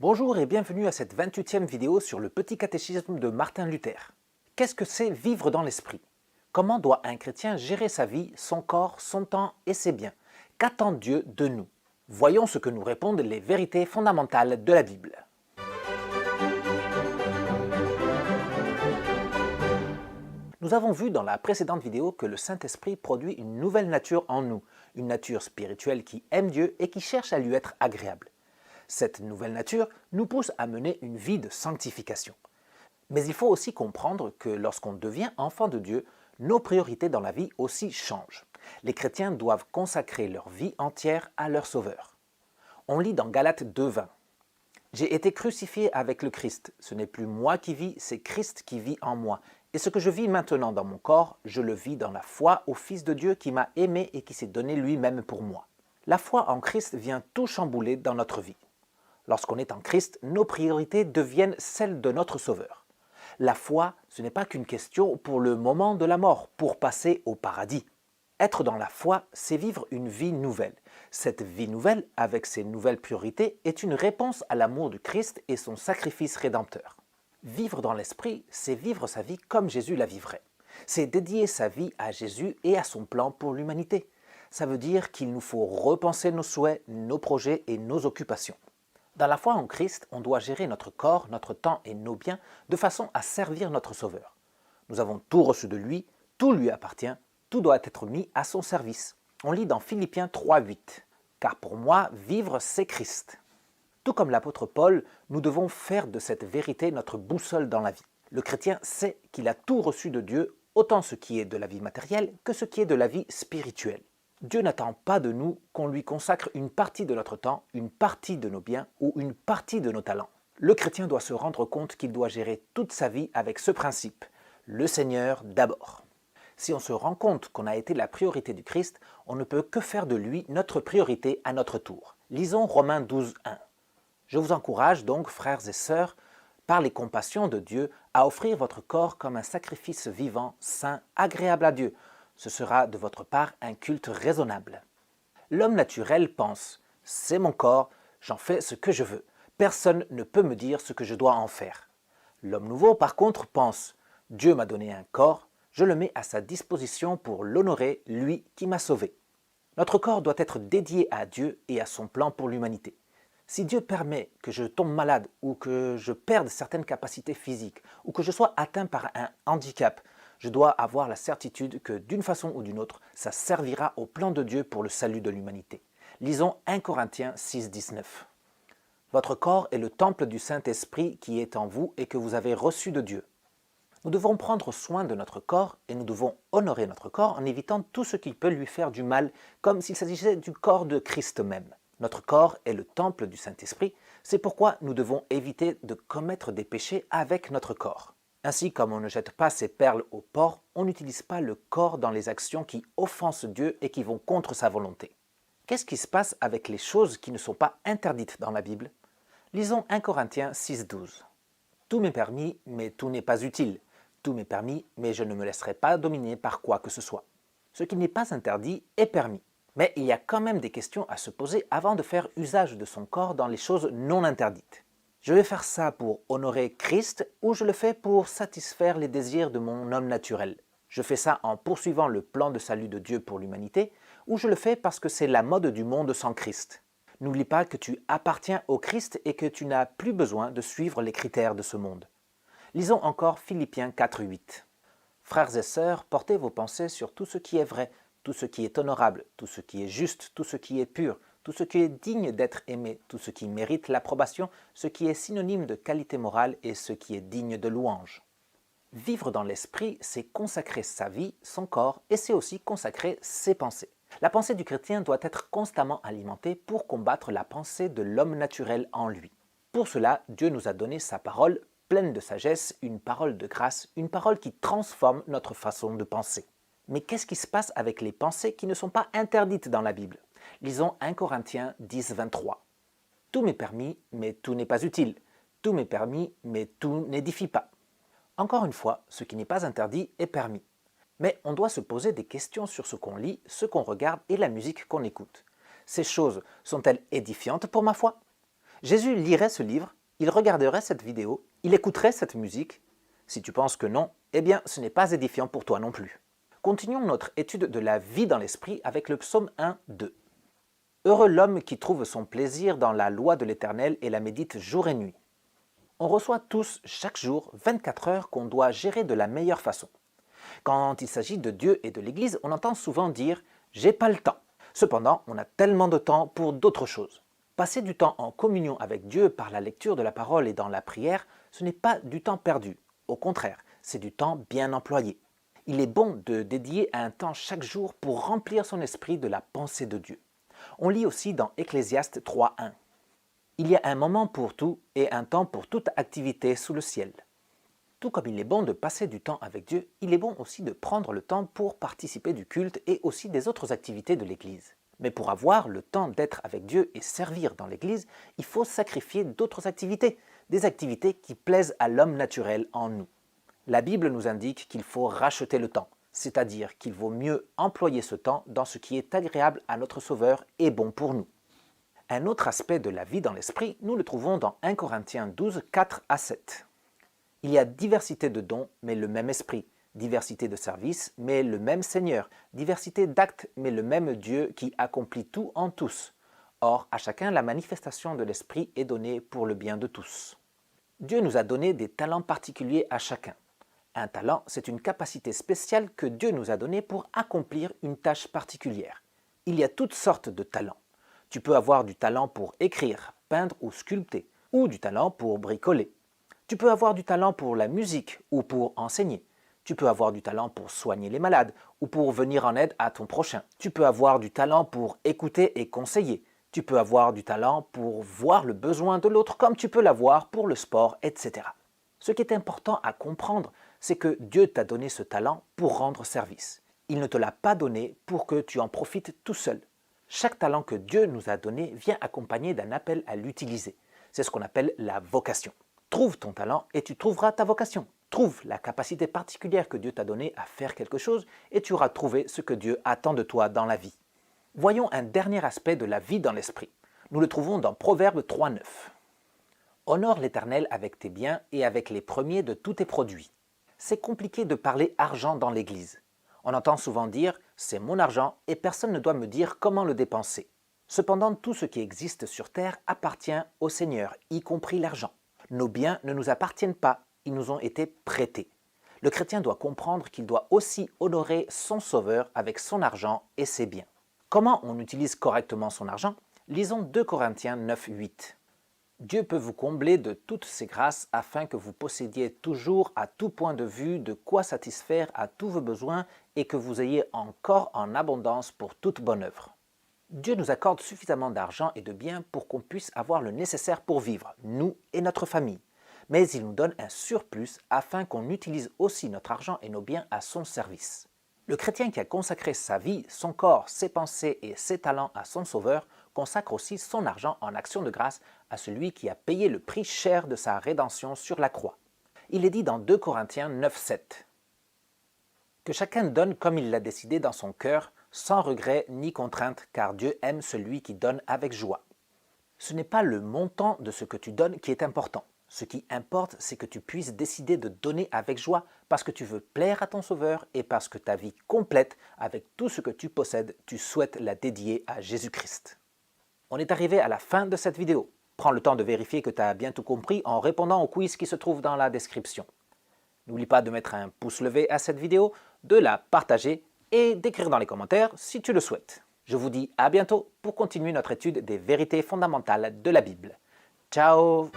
Bonjour et bienvenue à cette 28e vidéo sur le petit catéchisme de Martin Luther. Qu'est-ce que c'est vivre dans l'esprit? Comment doit un chrétien gérer sa vie, son corps, son temps et ses biens? Qu'attend Dieu de nous? Voyons ce que nous répondent les vérités fondamentales de la Bible. Nous avons vu dans la précédente vidéo que le Saint-Esprit produit une nouvelle nature en nous, une nature spirituelle qui aime Dieu et qui cherche à lui être agréable. Cette nouvelle nature nous pousse à mener une vie de sanctification. Mais il faut aussi comprendre que lorsqu'on devient enfant de Dieu, nos priorités dans la vie aussi changent. Les chrétiens doivent consacrer leur vie entière à leur Sauveur. On lit dans Galates 2,20 « J'ai été crucifié avec le Christ. Ce n'est plus moi qui vis, c'est Christ qui vit en moi. Et ce que je vis maintenant dans mon corps, je le vis dans la foi au Fils de Dieu qui m'a aimé et qui s'est donné lui-même pour moi. » La foi en Christ vient tout chambouler dans notre vie. Lorsqu'on est en Christ, nos priorités deviennent celles de notre Sauveur. La foi, ce n'est pas qu'une question pour le moment de la mort, pour passer au paradis. Être dans la foi, c'est vivre une vie nouvelle. Cette vie nouvelle, avec ses nouvelles priorités, est une réponse à l'amour du Christ et son sacrifice rédempteur. Vivre dans l'esprit, c'est vivre sa vie comme Jésus la vivrait. C'est dédier sa vie à Jésus et à son plan pour l'humanité. Ça veut dire qu'il nous faut repenser nos souhaits, nos projets et nos occupations. Dans la foi en Christ, on doit gérer notre corps, notre temps et nos biens de façon à servir notre Sauveur. Nous avons tout reçu de lui, tout lui appartient, tout doit être mis à son service. On lit dans Philippiens 3,8 « Car pour moi, vivre, c'est Christ ». Tout comme l'apôtre Paul, nous devons faire de cette vérité notre boussole dans la vie. Le chrétien sait qu'il a tout reçu de Dieu, autant ce qui est de la vie matérielle que ce qui est de la vie spirituelle. Dieu n'attend pas de nous qu'on lui consacre une partie de notre temps, une partie de nos biens ou une partie de nos talents. Le chrétien doit se rendre compte qu'il doit gérer toute sa vie avec ce principe, le Seigneur d'abord. Si on se rend compte qu'on a été la priorité du Christ, on ne peut que faire de lui notre priorité à notre tour. Lisons Romains 12,1. Je vous encourage donc, frères et sœurs, par les compassions de Dieu, à offrir votre corps comme un sacrifice vivant, saint, agréable à Dieu. Ce sera de votre part un culte raisonnable. L'homme naturel pense « c'est mon corps, j'en fais ce que je veux. Personne ne peut me dire ce que je dois en faire. » L'homme nouveau, par contre, pense « Dieu m'a donné un corps, je le mets à sa disposition pour l'honorer, lui qui m'a sauvé. » Notre corps doit être dédié à Dieu et à son plan pour l'humanité. Si Dieu permet que je tombe malade ou que je perde certaines capacités physiques ou que je sois atteint par un handicap, je dois avoir la certitude que d'une façon ou d'une autre, ça servira au plan de Dieu pour le salut de l'humanité. Lisons 1 Corinthiens 6,19. Votre corps est le temple du Saint-Esprit qui est en vous et que vous avez reçu de Dieu. Nous devons prendre soin de notre corps et nous devons honorer notre corps en évitant tout ce qui peut lui faire du mal, comme s'il s'agissait du corps de Christ même. Notre corps est le temple du Saint-Esprit, c'est pourquoi nous devons éviter de commettre des péchés avec notre corps. Ainsi, comme on ne jette pas ses perles au porc, on n'utilise pas le corps dans les actions qui offensent Dieu et qui vont contre sa volonté. Qu'est-ce qui se passe avec les choses qui ne sont pas interdites dans la Bible? Lisons 1 Corinthiens 6,12. Tout m'est permis, mais tout n'est pas utile. Tout m'est permis, mais je ne me laisserai pas dominer par quoi que ce soit. Ce qui n'est pas interdit est permis. Mais il y a quand même des questions à se poser avant de faire usage de son corps dans les choses non interdites. Je vais faire ça pour honorer Christ ou je le fais pour satisfaire les désirs de mon homme naturel? Je fais ça en poursuivant le plan de salut de Dieu pour l'humanité ou je le fais parce que c'est la mode du monde sans Christ? N'oublie pas que tu appartiens au Christ et que tu n'as plus besoin de suivre les critères de ce monde. Lisons encore Philippiens 4,8. Frères et sœurs, portez vos pensées sur tout ce qui est vrai, tout ce qui est honorable, tout ce qui est juste, tout ce qui est pur, tout ce qui est digne d'être aimé, tout ce qui mérite l'approbation, ce qui est synonyme de qualité morale et ce qui est digne de louange. Vivre dans l'esprit, c'est consacrer sa vie, son corps, et c'est aussi consacrer ses pensées. La pensée du chrétien doit être constamment alimentée pour combattre la pensée de l'homme naturel en lui. Pour cela, Dieu nous a donné sa parole pleine de sagesse, une parole de grâce, une parole qui transforme notre façon de penser. Mais qu'est-ce qui se passe avec les pensées qui ne sont pas interdites dans la Bible? Lisons 1 Corinthiens 10, 23. Tout m'est permis, mais tout n'est pas utile. Tout m'est permis, mais tout n'édifie pas. Encore une fois, ce qui n'est pas interdit est permis. Mais on doit se poser des questions sur ce qu'on lit, ce qu'on regarde et la musique qu'on écoute. Ces choses sont-elles édifiantes pour ma foi? Jésus lirait ce livre, il regarderait cette vidéo, il écouterait cette musique. Si tu penses que non, eh bien ce n'est pas édifiant pour toi non plus. Continuons notre étude de la vie dans l'esprit avec le psaume 1, 2. Heureux l'homme qui trouve son plaisir dans la loi de l'Éternel et la médite jour et nuit. On reçoit tous chaque jour 24 heures qu'on doit gérer de la meilleure façon. Quand il s'agit de Dieu et de l'Église, on entend souvent dire « j'ai pas le temps ». Cependant, on a tellement de temps pour d'autres choses. Passer du temps en communion avec Dieu par la lecture de la parole et dans la prière, ce n'est pas du temps perdu. Au contraire, c'est du temps bien employé. Il est bon de dédier un temps chaque jour pour remplir son esprit de la pensée de Dieu. On lit aussi dans Ecclésiaste 3.1. Il y a un moment pour tout et un temps pour toute activité sous le ciel. Tout comme il est bon de passer du temps avec Dieu, il est bon aussi de prendre le temps pour participer du culte et aussi des autres activités de l'Église. Mais pour avoir le temps d'être avec Dieu et servir dans l'Église, il faut sacrifier d'autres activités, des activités qui plaisent à l'homme naturel en nous. La Bible nous indique qu'il faut racheter le temps, c'est-à-dire qu'il vaut mieux employer ce temps dans ce qui est agréable à notre Sauveur et bon pour nous. Un autre aspect de la vie dans l'esprit, nous le trouvons dans 1 Corinthiens 12, 4 à 7. Il y a diversité de dons, mais le même esprit, diversité de services, mais le même Seigneur, diversité d'actes, mais le même Dieu qui accomplit tout en tous. Or, à chacun, la manifestation de l'esprit est donnée pour le bien de tous. Dieu nous a donné des talents particuliers à chacun. Un talent, c'est une capacité spéciale que Dieu nous a donnée pour accomplir une tâche particulière. Il y a toutes sortes de talents. Tu peux avoir du talent pour écrire, peindre ou sculpter, ou du talent pour bricoler. Tu peux avoir du talent pour la musique ou pour enseigner. Tu peux avoir du talent pour soigner les malades ou pour venir en aide à ton prochain. Tu peux avoir du talent pour écouter et conseiller. Tu peux avoir du talent pour voir le besoin de l'autre comme tu peux l'avoir pour le sport, etc. Ce qui est important à comprendre, c'est que Dieu t'a donné ce talent pour rendre service. Il ne te l'a pas donné pour que tu en profites tout seul. Chaque talent que Dieu nous a donné vient accompagné d'un appel à l'utiliser. C'est ce qu'on appelle la vocation. Trouve ton talent et tu trouveras ta vocation. Trouve la capacité particulière que Dieu t'a donnée à faire quelque chose et tu auras trouvé ce que Dieu attend de toi dans la vie. Voyons un dernier aspect de la vie dans l'esprit. Nous le trouvons dans Proverbe 3.9. Honore l'Éternel avec tes biens et avec les premiers de tous tes produits. C'est compliqué de parler argent dans l'Église. On entend souvent dire « c'est mon argent et personne ne doit me dire comment le dépenser ». Cependant, tout ce qui existe sur terre appartient au Seigneur, y compris l'argent. Nos biens ne nous appartiennent pas, ils nous ont été prêtés. Le chrétien doit comprendre qu'il doit aussi honorer son Sauveur avec son argent et ses biens. Comment on utilise correctement son argent? Lisons 2 Corinthiens 9, 8. Dieu peut vous combler de toutes ses grâces afin que vous possédiez toujours à tout point de vue de quoi satisfaire à tous vos besoins et que vous ayez encore en abondance pour toute bonne œuvre. Dieu nous accorde suffisamment d'argent et de biens pour qu'on puisse avoir le nécessaire pour vivre, nous et notre famille. Mais il nous donne un surplus afin qu'on utilise aussi notre argent et nos biens à son service. Le chrétien qui a consacré sa vie, son corps, ses pensées et ses talents à son Sauveur consacre aussi son argent en action de grâce à celui qui a payé le prix cher de sa rédemption sur la croix. Il est dit dans 2 Corinthiens 9, 7. Que chacun donne comme il l'a décidé dans son cœur, sans regret ni contrainte, car Dieu aime celui qui donne avec joie. Ce n'est pas le montant de ce que tu donnes qui est important. Ce qui importe, c'est que tu puisses décider de donner avec joie parce que tu veux plaire à ton Sauveur et parce que ta vie complète, avec tout ce que tu possèdes, tu souhaites la dédier à Jésus-Christ. On est arrivé à la fin de cette vidéo. Prends le temps de vérifier que tu as bien tout compris en répondant au quiz qui se trouve dans la description. N'oublie pas de mettre un pouce levé à cette vidéo, de la partager et d'écrire dans les commentaires si tu le souhaites. Je vous dis à bientôt pour continuer notre étude des vérités fondamentales de la Bible. Ciao!